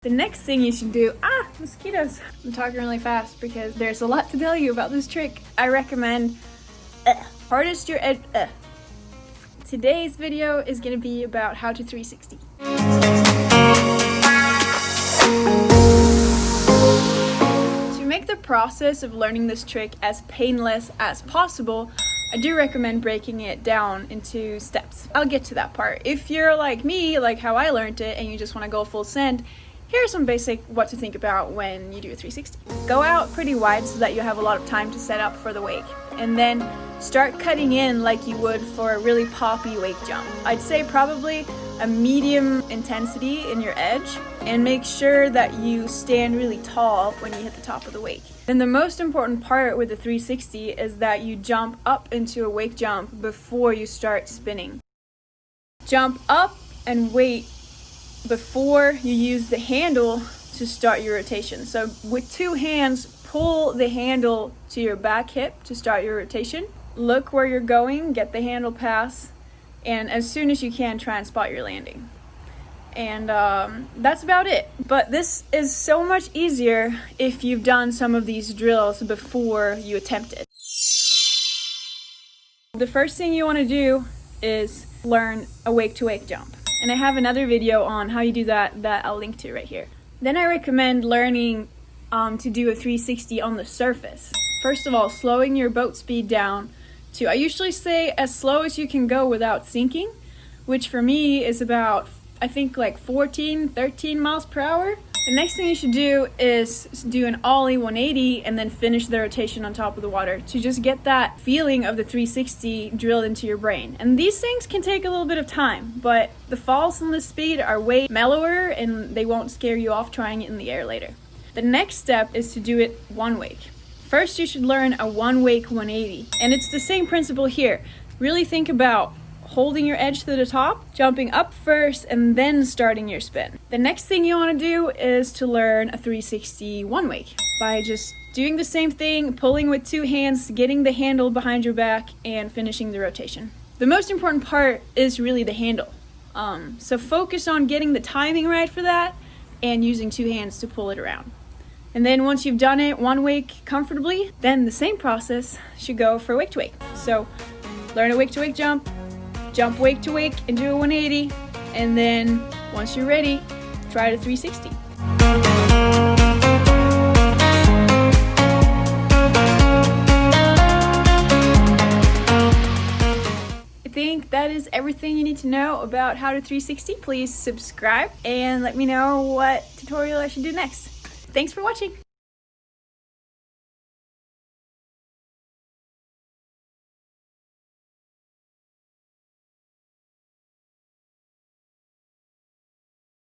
The next thing you should do, mosquitoes. I'm talking really fast because there's a lot to tell you about this trick. I recommend hardest your edge. Today's video is gonna be about how to 360. To make the process of learning this trick as painless as possible, I do recommend breaking it down into steps. I'll get to that part. If you're like me, like how I learned it, and you just wanna go full send, here's some basic what to think about when you do a 360. Go out pretty wide so that you have a lot of time to set up for the wake. And then start cutting in like you would for a really poppy wake jump. I'd say probably a medium intensity in your edge, and make sure that you stand really tall when you hit the top of the wake. And the most important part with the 360 is that you jump up into a wake jump before you start spinning. Jump up and wait before you use the handle to start your rotation. So with two hands, pull the handle to your back hip to start your rotation. Look where you're going, get the handle pass, and as soon as you can, try and spot your landing. And that's about it. But this is so much easier if you've done some of these drills before you attempt it. The first thing you want to do is learn a wake-to-wake jump. And I have another video on how you do that I'll link to right here. Then I recommend learning to do a 360 on the surface. First of all, slowing your boat speed down to, I usually say as slow as you can go without sinking, which for me is about, I think like 14, 13 miles per hour. The next thing you should do is do an ollie 180 and then finish the rotation on top of the water to just get that feeling of the 360 drilled into your brain. And these things can take a little bit of time, but the falls and the speed are way mellower and they won't scare you off trying it in the air later. The next step is to do it one wake. First, you should learn a one wake 180, and it's the same principle here. Really think about holding your edge to the top, jumping up first, and then starting your spin. The next thing you want to do is to learn a 360 one wake by just doing the same thing, pulling with two hands, getting the handle behind your back, and finishing the rotation. The most important part is really the handle. So focus on getting the timing right for that and using two hands to pull it around. And then once you've done it one wake comfortably, then the same process should go for wake to wake. So learn a wake to wake jump, jump wake to wake and do a 180, and then once you're ready, try the 360. I think that is everything you need to know about how to 360. Please subscribe and let me know what tutorial I should do next. Thanks for watching.